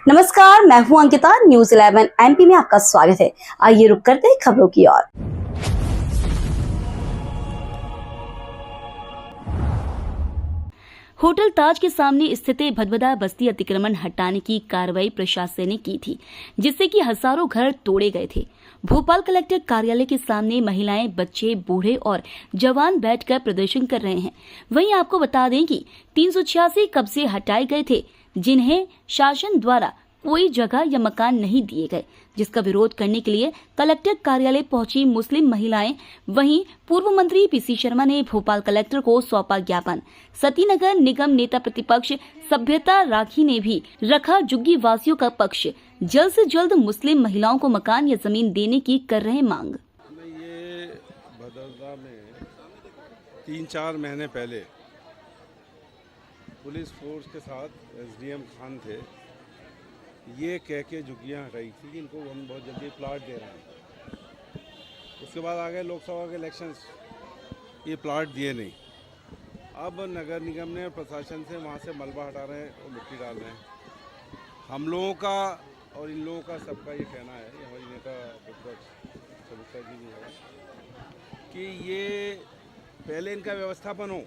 नमस्कार, मैं हूं अंकिता। न्यूज़ 11 एमपी में आपका स्वागत है। आइए रुक करते हैं खबरों की ओर। होटल ताज के सामने स्थित भदभदा बस्ती अतिक्रमण हटाने की कार्रवाई प्रशासन ने की थी, जिससे कि हजारों घर तोड़े गए थे। भोपाल कलेक्टर कार्यालय के सामने महिलाएं, बच्चे, बूढ़े और जवान बैठकर प्रदर्शन कर रहे हैं। वहीं आपको बता दें कि 386 कब्जे हटाए गए थे, जिन्हें शासन द्वारा कोई जगह या मकान नहीं दिए गए, जिसका विरोध करने के लिए कलेक्टर कार्यालय पहुंची मुस्लिम महिलाएं। वहीं पूर्व मंत्री पीसी शर्मा ने भोपाल कलेक्टर को सौंपा ज्ञापन। सती नगर निगम नेता प्रतिपक्ष सभ्यता राखी ने भी रखा झुग्गी वासियों का पक्ष। जल्द से जल्द मुस्लिम महिलाओं को मकान या जमीन देने की कर रहे मांग। ये बदौदा में 3-4 महीने पहले पुलिस फोर्स के साथ एसडीएम खान थे, ये कह के झुग्गियाँ हटाई थी कि इनको हम बहुत जल्दी प्लाट दे रहे हैं। उसके बाद आ गए लोकसभा के इलेक्शंस, ये प्लाट दिए नहीं। अब नगर निगम ने प्रशासन से वहाँ से मलबा हटा रहे हैं और मिट्टी डाल रहे हैं। हम लोगों का और इन लोगों का सबका ये कहना है, हमारी नेता प्रतिपक्ष सविता जी भी है, कि ये पहले इनका व्यवस्थापन हो,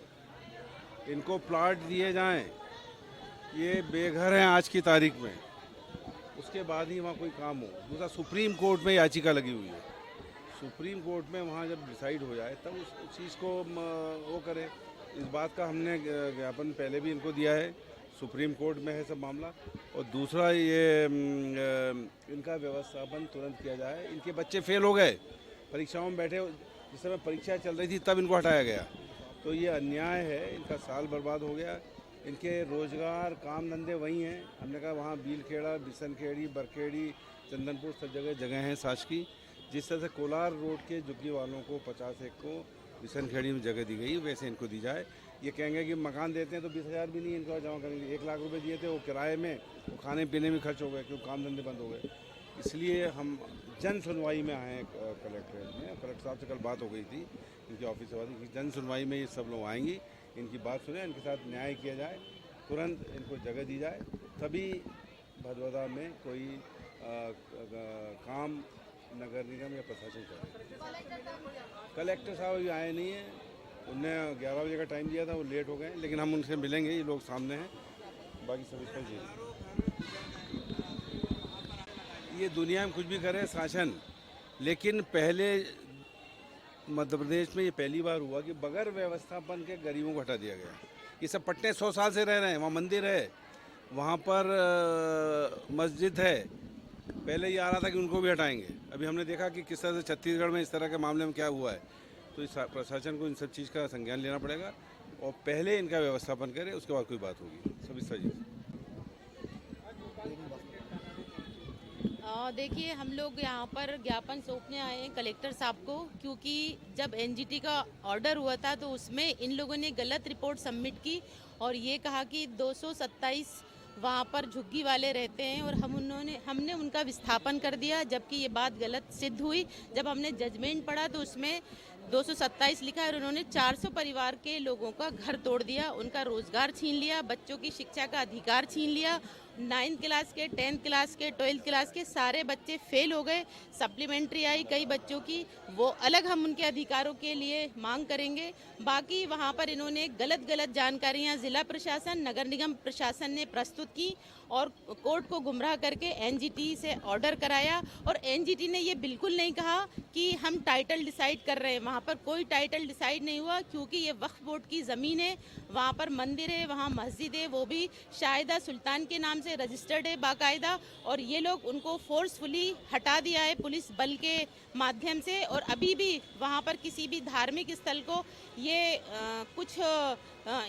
इनको प्लाट दिए जाएं। ये बेघर हैं आज की तारीख में, उसके बाद ही वहाँ कोई काम हो। दूसरा, सुप्रीम कोर्ट में याचिका लगी हुई है। सुप्रीम कोर्ट में वहाँ जब डिसाइड हो जाए तब उस चीज़ को वो करे। इस बात का हमने ज्ञापन पहले भी इनको दिया है, सुप्रीम कोर्ट में है सब मामला। और दूसरा, ये इनका व्यवस्थापन तुरंत किया जाए। इनके बच्चे फेल हो गए, परीक्षाओं में बैठे, जिस समय परीक्षा चल रही थी तब इनको हटाया गया, तो ये अन्याय है। इनका साल बर्बाद हो गया। इनके रोजगार, काम धंधे वही हैं। हमने कहा वहाँ बीलखेड़ा, बिसनखेड़ी, बरखेड़ी, चंदनपुर सब जगह हैं शासकीय। जिस तरह से कोलार रोड के झुग्गी वालों को 50 एक को बिसनखेड़ी में जगह दी गई, वैसे इनको दी जाए। ये कहेंगे कि मकान देते हैं तो 20,000 भी नहीं इनको जमा करेंगे। 1 लाख रुपए दिए थे, वो किराए में, वो खाने पीने में खर्च हो गए क्योंकि काम धंधे बंद हो गए। इसलिए हम जन सुनवाई में आए कलेक्ट्रेट में। कलेक्टर साहब से कल बात हो गई थी, इनके ऑफिस से बात हुई। जन सुनवाई में ये सब लोग आएंगी, इनकी बात सुने, इनके साथ न्याय किया जाए, तुरंत इनको जगह दी जाए, तभी भदौदा में कोई काम नगर निगम या प्रशासन करे। कलेक्टर साहब अभी आए नहीं हैं, उनने 11 बजे का टाइम दिया था, वो लेट हो गए, लेकिन हम उनसे मिलेंगे। ये लोग सामने हैं, बाकी सब जी। ये दुनिया में कुछ भी करे शासन, लेकिन पहले मध्य प्रदेश में ये पहली बार हुआ कि बगैर व्यवस्थापन के गरीबों को हटा दिया गया। ये सब पट्टे 100 साल से रह रहे हैं। वहाँ मंदिर है, वहाँ पर मस्जिद है। पहले ये आ रहा था कि उनको भी हटाएंगे। अभी हमने देखा कि किस तरह से छत्तीसगढ़ में इस तरह के मामले में क्या हुआ है। तो इस प्रशासन को इन सब चीज़ का संज्ञान लेना पड़ेगा और पहले इनका व्यवस्थापन करे, उसके बाद कोई बात होगी। सविता जी। देखिए, हम लोग यहाँ पर ज्ञापन सौंपने आए हैं कलेक्टर साहब को, क्योंकि जब एनजीटी का ऑर्डर हुआ था तो उसमें इन लोगों ने गलत रिपोर्ट सबमिट की और ये कहा कि 227 वहाँ पर झुग्गी वाले रहते हैं और हमने उनका विस्थापन कर दिया, जबकि ये बात गलत सिद्ध हुई। जब हमने जजमेंट पढ़ा तो उसमें 227 लिखा है और उन्होंने 400 परिवार के लोगों का घर तोड़ दिया, उनका रोजगार छीन लिया, बच्चों की शिक्षा का अधिकार छीन लिया। 9th क्लास के, 10th क्लास के, 12th क्लास के सारे बच्चे फेल हो गए। सप्लीमेंट्री आई कई बच्चों की, वो अलग हम उनके अधिकारों के लिए मांग करेंगे। बाकी वहाँ पर इन्होंने गलत जानकारियाँ जिला प्रशासन, नगर निगम प्रशासन ने प्रस्तुत की और कोर्ट को गुमराह करके एनजीटी से ऑर्डर कराया। और एनजीटी ने ये बिल्कुल नहीं कहा कि हम टाइटल डिसाइड कर रहे हैं। वहाँ पर कोई टाइटल डिसाइड नहीं हुआ, क्योंकि ये वक्फ बोर्ड की ज़मीन है। वहाँ पर मंदिर है, वहाँ मस्जिद है, वो भी शाहिदा सुल्तान के नाम से रजिस्टर्ड है बाकायदा। और ये लोग उनको फोर्सफुली हटा दिया है पुलिस बल के माध्यम से। और अभी भी वहाँ पर किसी भी धार्मिक स्थल को ये कुछ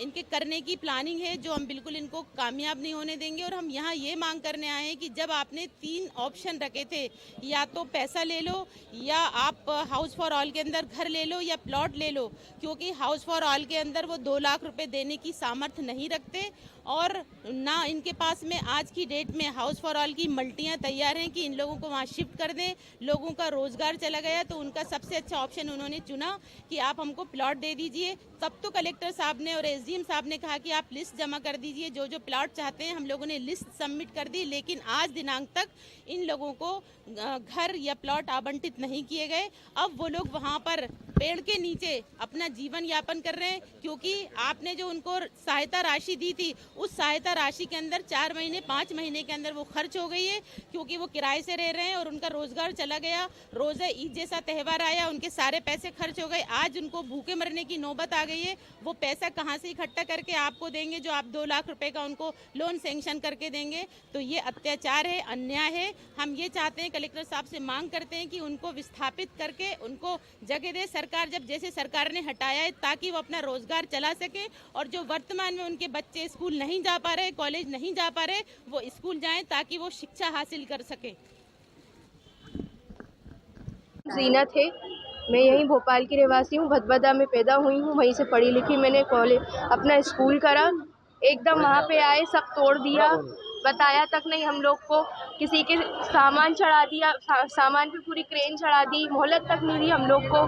इनके करने की प्लानिंग है, जो हम बिल्कुल इनको कामयाब नहीं होने देंगे। और हम यहाँ ये मांग करने आए हैं कि जब आपने 3 ऑप्शन रखे थे, या तो पैसा ले लो, या आप हाउस फॉर ऑल के अंदर घर ले लो, या प्लॉट ले लो, क्योंकि हाउस फॉर ऑल के अंदर वो 2 लाख रुपए देने की सामर्थ्य नहीं रखते और ना इनके पास में आज की डेट में हाउस फॉर ऑल की मल्टियाँ तैयार हैं कि इन लोगों को वहाँ शिफ्ट कर दें। लोगों का रोजगार चला गया तो उनका सबसे अच्छा ऑप्शन उन्होंने चुना कि आप हमको प्लॉट दे दीजिए। तब तो कलेक्टर साहब ने और एसडीएम साहब ने कहा कि आप लिस्ट जमा कर दीजिए, जो जो प्लॉट चाहते हैं। हम लोगों ने लिस्ट सबमिट कर दी, लेकिन आज दिनांक तक इन लोगों को घर या प्लॉट आवंटित नहीं किए गए। अब वो लोग वहाँ पर पेड़ के नीचे अपना जीवन यापन कर रहे हैं, क्योंकि आपने जो उनको सहायता राशि दी थी उस सहायता राशि के अंदर 4 महीने 5 महीने के अंदर वो खर्च हो गई है, क्योंकि वो किराए से रह रहे हैं और उनका रोजगार चला गया। रोजे ईद जैसा त्यौहार आया, उनके सारे पैसे खर्च हो गए। आज उनको भूखे मरने की नौबत आ गई है। वो पैसा कहाँ से इकट्ठा करके आपको देंगे, जो आप 2 लाख रुपए का उनको लोन सैंक्शन करके देंगे? तो ये अत्याचार है, अन्याय है। हम ये चाहते हैं, कलेक्टर साहब से मांग करते हैं कि उनको विस्थापित करके उनको जगह दे सरकार, जब जैसे सरकार ने हटाया है, ताकि वो अपना रोजगार चला सके। और जो वर्तमान में उनके बच्चे स्कूल नहीं जा पा रहे, कॉलेज नहीं जा पा रहे, वो स्कूल जाएं ताकि वो शिक्षा हासिल कर सके। जीनत है, मैं यहीं भोपाल की रहवासी हूँ। भदभदा में पैदा हुई हूँ, वहीं से पढ़ी लिखी। मैंने कॉलेज अपना स्कूल करा। एकदम वहाँ पे आए, सब तोड़ दिया, बताया तक नहीं हम लोग को। किसी के सामान चढ़ा दिया, सामान पे पूरी क्रेन चढ़ा दी, मोहलत तक नहीं दी हम लोग को।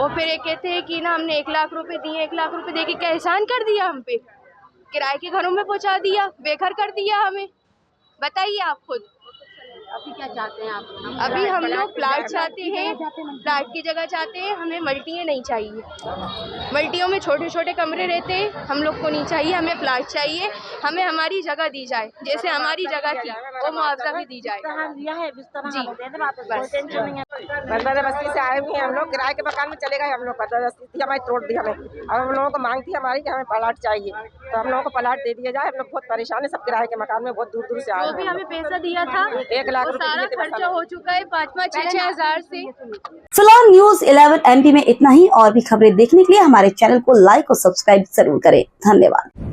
और फिर ये कहते हैं कि ना हमने 1 लाख रुपए दिए, 1 लाख रुपए दे के क्या एहसान कर दिया हम पे? किराए के घरों में पहुँचा दिया, बेघर कर दिया हमें। बताइए आप खुद। अभी क्या चाहते हैं आप? अभी हम लोग प्लाट चाहते हैं, प्लाट की जगह चाहते हैं। हमें मल्टियाँ नहीं चाहिए, मल्टियों में छोटे छोटे कमरे रहते हैं, हम लोग को नहीं चाहिए। हमें प्लाट चाहिए, हमें हमारी जगह दी जाए, जैसे हमारी जगह थी वो मुआवजा भी दी जाए जी। भदभदा बस्ती से आए हुए हैं हम लोग, किराए के मकान में चले गए हम लोग। जबरदस्ती हमारी तोड़ दी हमें। अब हम लोगों को मांग थी हमारी कि हमें प्लाट चाहिए, तो हम लोगों को प्लाट दे दिया जाए। हम लोग बहुत परेशान है, सब किराए के मकान में बहुत दूर दूर से आए जो भी हमें पैसा दिया था 1 लाख वो सारा खर्चा हो चुका है, 5-5, 6-6 हज़ार से। फिलहाल न्यूज 11 MP में इतना ही। और भी खबरें देखने के लिए हमारे चैनल को लाइक और सब्सक्राइब जरूर करें। धन्यवाद।